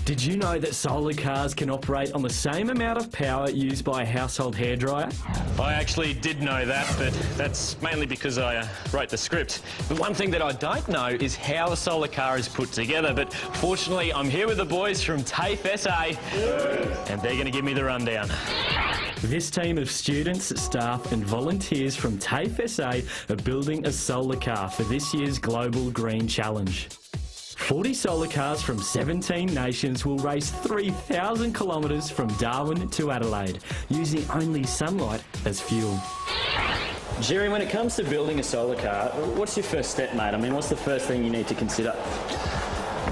Did you know that solar cars can operate on the same amount of power used by a household hairdryer? I actually did know that, but that's mainly because I wrote the script. The one thing that I don't know is how a solar car is put together, but fortunately I'm here with the boys from TAFE SA, and they're going to give me the rundown. This team of students, staff and volunteers from TAFE SA are building a solar car for this year's Global Green Challenge. 40 solar cars from 17 nations will race 3,000 kilometres from Darwin to Adelaide, using only sunlight as fuel. Jerry, when it comes to building a solar car, what's your first step, mate? I mean, what's the first thing you need to consider?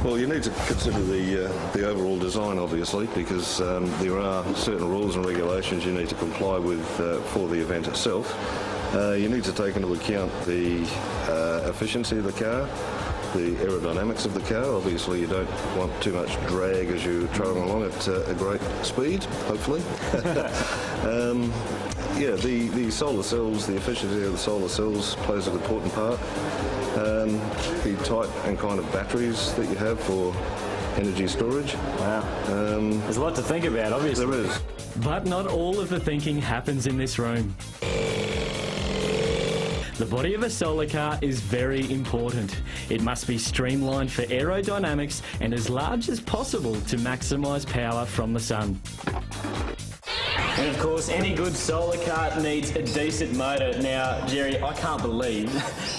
Well, you need to consider the overall design, obviously, because there are certain rules and regulations you need to comply with for the event itself. You need to take into account the efficiency of the car, the aerodynamics of the car. Obviously, you don't want too much drag as you're travelling along at a great speed, hopefully. Yeah, the solar cells, the efficiency of the solar cells plays an important part. The type and kind of batteries that you have for energy storage. Wow. There's a lot to think about, obviously. There is. But not all of the thinking happens in this room. The body of a solar car is very important. It must be streamlined for aerodynamics and as large as possible to maximise power from the sun. And of course, any good solar car needs a decent motor. Now, Jerry, I can't believe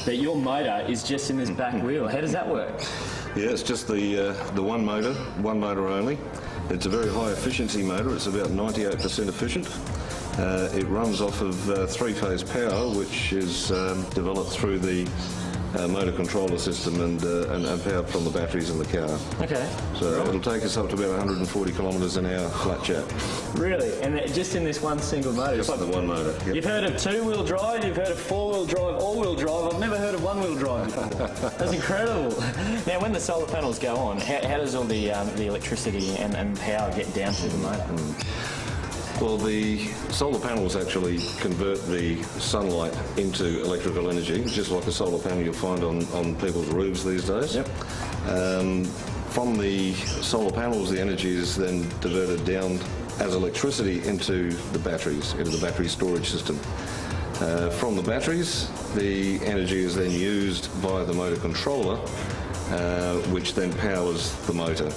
that your motor is just in this back wheel. How does that work? Yeah, it's just the one motor only. It's a very high efficiency motor. It's about 98% efficient. It runs off of three-phase power, which is developed through the motor controller system and powered from the batteries in the car. Okay. So it'll take us up to about 140 kilometres an hour flat chat. Really? And just in this one single motor? Just like the one motor. Yep. You've heard of two-wheel drive, you've heard of four-wheel drive, all-wheel drive. I've never heard of one-wheel drive before. That's incredible. Now, when the solar panels go on, how does all the electricity and power get down to the motor? Well, the solar panels actually convert the sunlight into electrical energy, just like a solar panel you'll find on people's roofs these days. Yep. From the solar panels, the energy is then diverted down as electricity into the batteries, into the battery storage system. From the batteries, the energy is then used via the motor controller, which then powers the motor.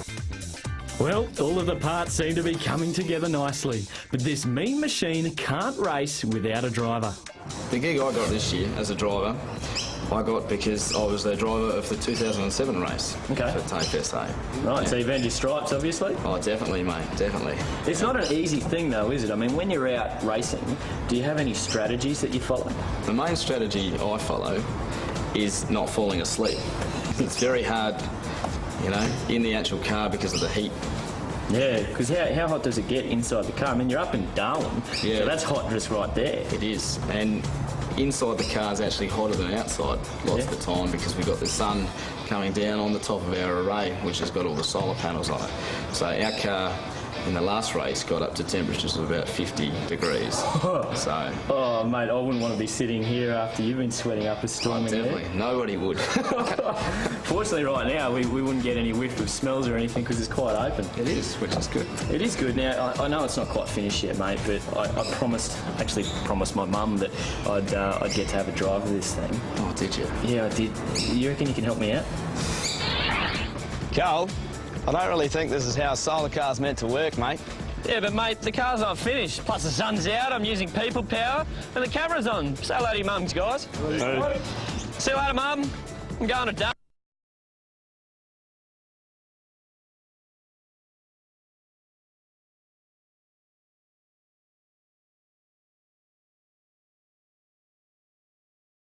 Well, all of the parts seem to be coming together nicely, but this mean machine can't race without a driver. The gig I got this year as a driver, I got because I was the driver of the 2007 race for TAFE SA. Right, so you've earned your stripes, obviously? Oh, definitely, mate, definitely. It's not an easy thing, though, is it? I mean, when you're out racing, do you have any strategies that you follow? The main strategy I follow is not falling asleep. It's very hard, you know, in the actual car because of the heat. Yeah, because how hot does it get inside the car? I mean, you're up in Darwin, so that's hot just right there. It is, and inside the car is actually hotter than outside lots of the time because we've got the sun coming down on the top of our array, which has got all the solar panels on it. So our car in the last race got up to temperatures of about 50 degrees. Oh, mate, I wouldn't want to be sitting here after you've been sweating up a storm in there. Definitely, nobody would. Fortunately, right now, we wouldn't get any whiff of smells or anything because it's quite open. It is, which is good. It is good. Now, I know it's not quite finished yet, mate, but I promised my mum that I'd get to have a drive of this thing. Oh, did you? Yeah, I did. You reckon you can help me out? Carl, I don't really think this is how a solar car's meant to work, mate. Yeah, but mate, the car's not finished. Plus the sun's out, I'm using people power, and the camera's on. Say hello to your mums, guys. Hey. See you later, Mum. I'm going to Darwin.